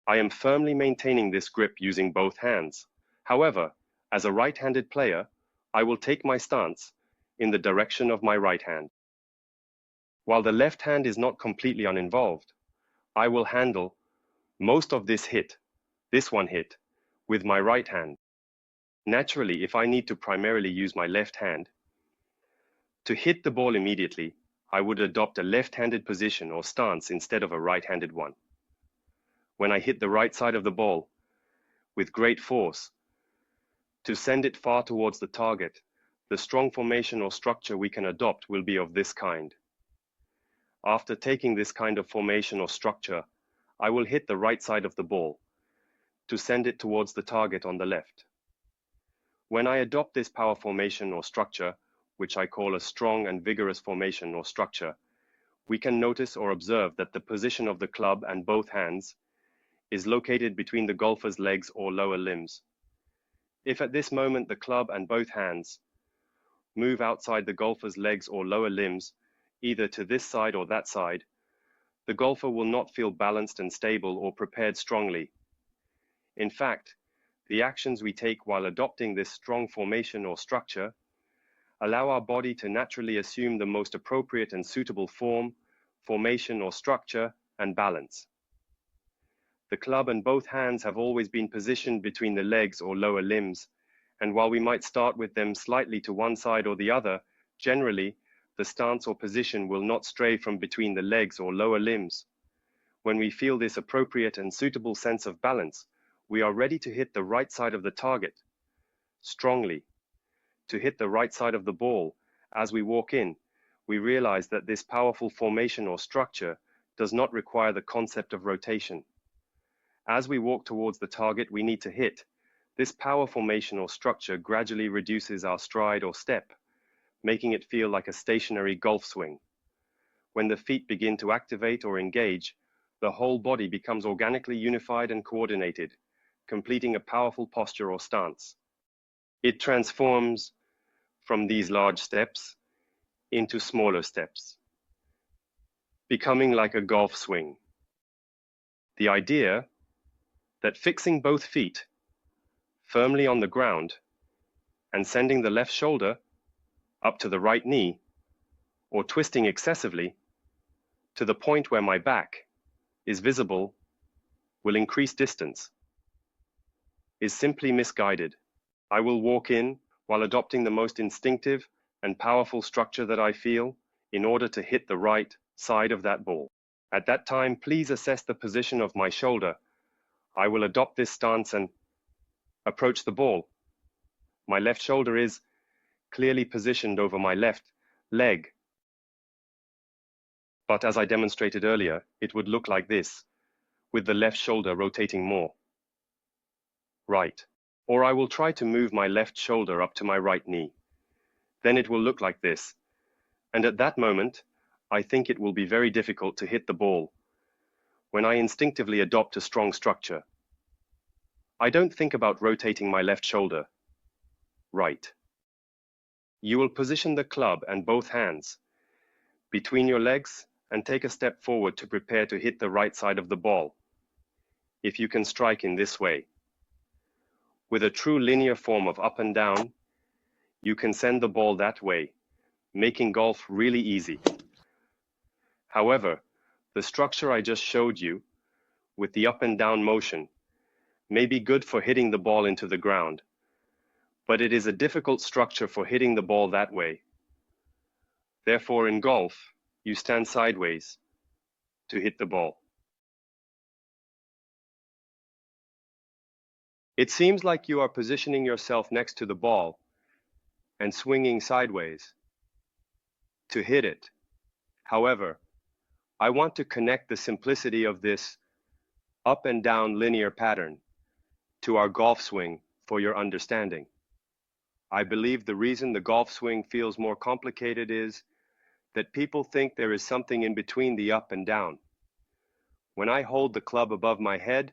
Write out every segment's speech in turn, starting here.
I am firmly maintaining this grip using both hands. However, as a right-handed player, I will take my stance in the direction of my right hand. While the left hand is not completely uninvolved, I will handle most of this one hit, with my right hand. Naturally, if I need to primarily use my left hand to hit the ball immediately, I would adopt a left-handed position or stance instead of a right-handed one. When I hit the right side of the ball with great force to send it far towards the target, the strong formation or structure we can adopt will be of this kind. After taking this kind of formation or structure, I will hit the right side of the ball to send it towards the target on the left. When I adopt this power formation or structure, which I call a strong and vigorous formation or structure, we can notice or observe that the position of the club and both hands is located between the golfer's legs or lower limbs. If at this moment the club and both hands move outside the golfer's legs or lower limbs, either to this side or that side, the golfer will not feel balanced and stable or prepared strongly. In fact, the actions we take while adopting this strong formation or structure allow our body to naturally assume the most appropriate and suitable form, formation or structure, and balance. The club and both hands have always been positioned between the legs or lower limbs, and while we might start with them slightly to one side or the other, generally, the stance or position will not stray from between the legs or lower limbs. When we feel this appropriate and suitable sense of balance, we are ready to hit the right side of the target strongly. To hit the right side of the ball, as we walk in, we realize that this powerful formation or structure does not require the concept of rotation. As we walk towards the target we need to hit, this power formation or structure gradually reduces our stride or step, making it feel like a stationary golf swing. When the feet begin to activate or engage, the whole body becomes organically unified and coordinated, completing a powerful posture or stance. It transforms from these large steps into smaller steps, becoming like a golf swing. The idea that fixing both feet firmly on the ground and sending the left shoulder up to the right knee, or twisting excessively to the point where my back is visible, will increase distance, is simply misguided. I will walk in while adopting the most instinctive and powerful structure that I feel in order to hit the right side of that ball. At that time, please assess the position of my shoulder. I will adopt this stance and approach the ball. My left shoulder is clearly positioned over my left leg. But as I demonstrated earlier, it would look like this, with the left shoulder rotating more. Right. Or I will try to move my left shoulder up to my right knee. Then it will look like this. And at that moment, I think it will be very difficult to hit the ball when I instinctively adopt a strong structure. I don't think about rotating my left shoulder. Right. You will position the club and both hands between your legs and take a step forward to prepare to hit the right side of the ball. If you can strike in this way, with a true linear form of up and down, you can send the ball that way, making golf really easy. However, the structure I just showed you, with the up and down motion, may be good for hitting the ball into the ground, but it is a difficult structure for hitting the ball that way. Therefore, in golf, you stand sideways to hit the ball. It seems like you are positioning yourself next to the ball and swinging sideways to hit it. However, I want to connect the simplicity of this up and down linear pattern to our golf swing for your understanding. I believe the reason the golf swing feels more complicated is that people think there is something in between the up and down. When I hold the club above my head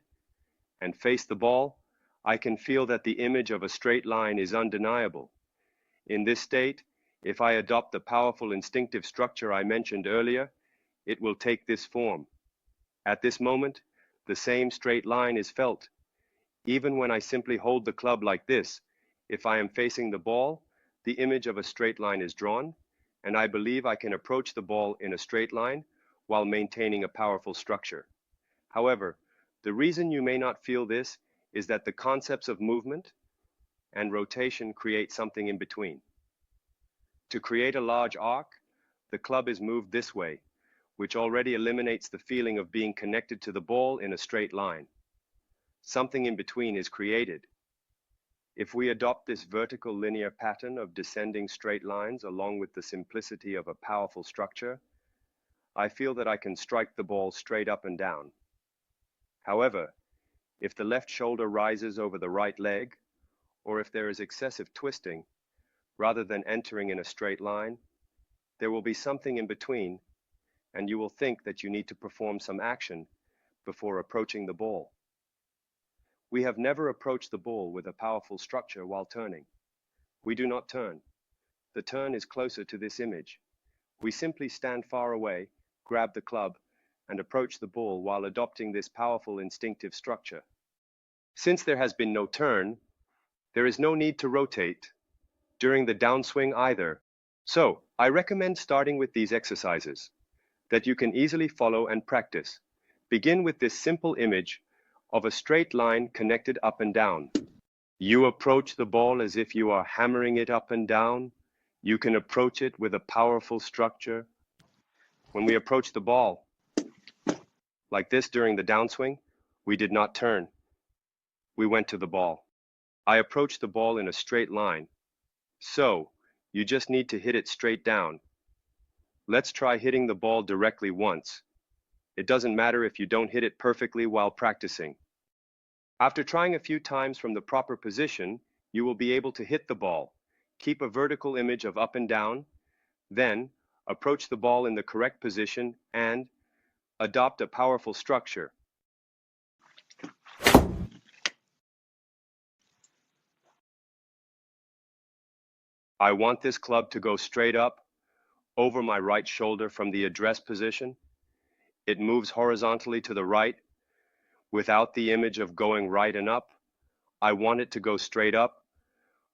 and face the ball, I can feel that the image of a straight line is undeniable. In this state, if I adopt the powerful instinctive structure I mentioned earlier, it will take this form. At this moment, The same straight line is felt. Even when I simply hold the club like this, if I am facing the ball, the image of a straight line is drawn, and I believe I can approach the ball in a straight line while maintaining a powerful structure. However, the reason you may not feel this is that the concepts of movement and rotation create something in between. To create a large arc, the club is moved this way, which already eliminates the feeling of being connected to the ball in a straight line. Something in between is created. If we adopt this vertical linear pattern of descending straight lines along with the simplicity of a powerful structure, I feel that I can strike the ball straight up and down. However, if the left shoulder rises over the right leg, or if there is excessive twisting, rather than entering in a straight line, there will be something in between, and you will think that you need to perform some action before approaching the ball. We have never approached the ball with a powerful structure while turning. We do not turn. The turn is closer to this image. We simply stand far away, grab the club, and approach the ball while adopting this powerful instinctive structure. Since there has been no turn, there is no need to rotate during the downswing either. So, I recommend starting with these exercises that you can easily follow and practice. Begin with this simple image of a straight line connected up and down. You approach the ball as if you are hammering it up and down. You can approach it with a powerful structure. When we approach the ball, like this during the downswing, we did not turn. We went to the ball. I approached the ball in a straight line. So, you just need to hit it straight down. Let's try hitting the ball directly once. It doesn't matter if you don't hit it perfectly while practicing. After trying a few times from the proper position, you will be able to hit the ball. Keep a vertical image of up and down, then approach the ball in the correct position and adopt a powerful structure. I want this club to go straight up over my right shoulder from the address position. It moves horizontally to the right without the image of going right and up. I want it to go straight up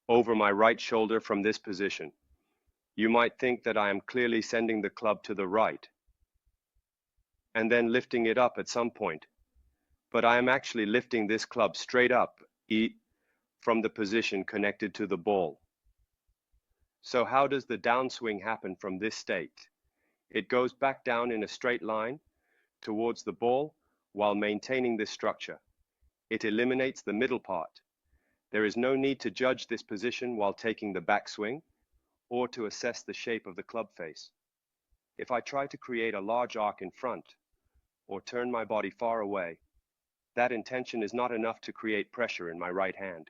over my right shoulder from this position. You might think that I am clearly sending the club to the right and then lifting it up at some point, but I am actually lifting this club straight up from the position connected to the ball. So how does the downswing happen from this state? It goes back down in a straight line towards the ball while maintaining this structure. It eliminates the middle part. There is no need to judge this position while taking the backswing or to assess the shape of the club face. If I try to create a large arc in front or turn my body far away, that intention is not enough to create pressure in my right hand.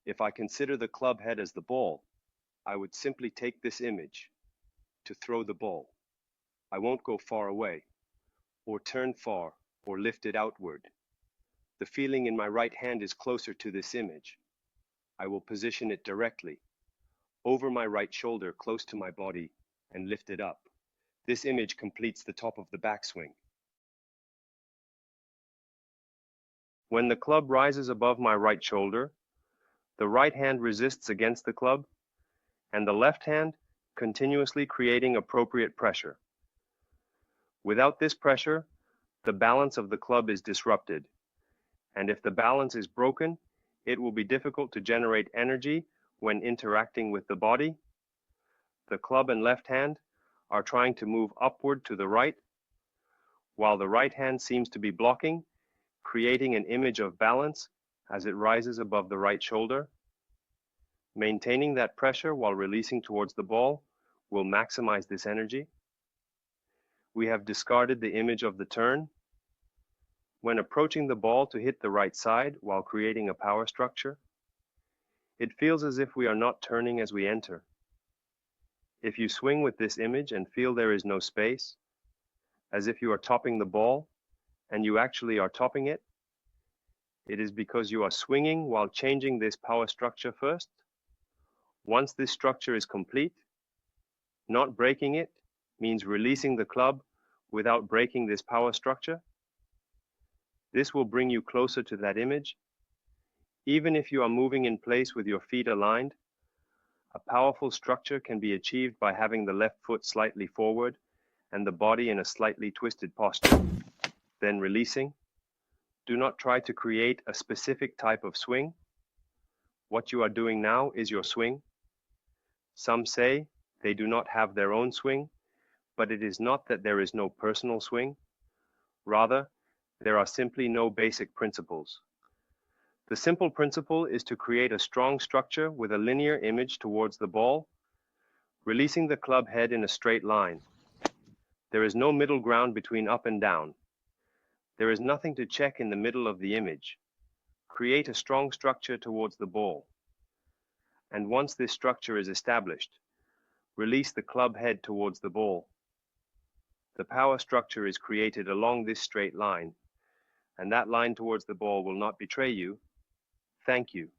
If I consider the club head as the ball, I would simply take this image to throw the ball. I won't go far away or turn far or lift it outward. The feeling in my right hand is closer to this image. I will position it directly over my right shoulder close to my body and lift it up. This image completes the top of the backswing. When the club rises above my right shoulder, the right hand resists against the club and the left hand continuously creating appropriate pressure. Without this pressure, the balance of the club is disrupted, and if the balance is broken, it will be difficult to generate energy when interacting with the body. The club and left hand are trying to move upward to the right, while the right hand seems to be blocking, creating an image of balance as it rises above the right shoulder. Maintaining that pressure while releasing towards the ball will maximize this energy. We have discarded the image of the turn. When approaching the ball to hit the right side while creating a power structure, it feels as if we are not turning as we enter. If you swing with this image and feel there is no space, as if you are topping the ball, and you actually are topping it, it is because you are swinging while changing this power structure first. Once this structure is complete, not breaking it means releasing the club without breaking this power structure. This will bring you closer to that image. Even if you are moving in place with your feet aligned, a powerful structure can be achieved by having the left foot slightly forward and the body in a slightly twisted posture. Then releasing. Do not try to create a specific type of swing. What you are doing now is your swing. Some say they do not have their own swing, but it is not that there is no personal swing. Rather, there are simply no basic principles. The simple principle is to create a strong structure with a linear image towards the ball, releasing the club head in a straight line. There is no middle ground between up and down. There is nothing to check in the middle of the image. Create a strong structure towards the ball. And once this structure is established, release the club head towards the ball. The power structure is created along this straight line, and that line towards the ball will not betray you. Thank you.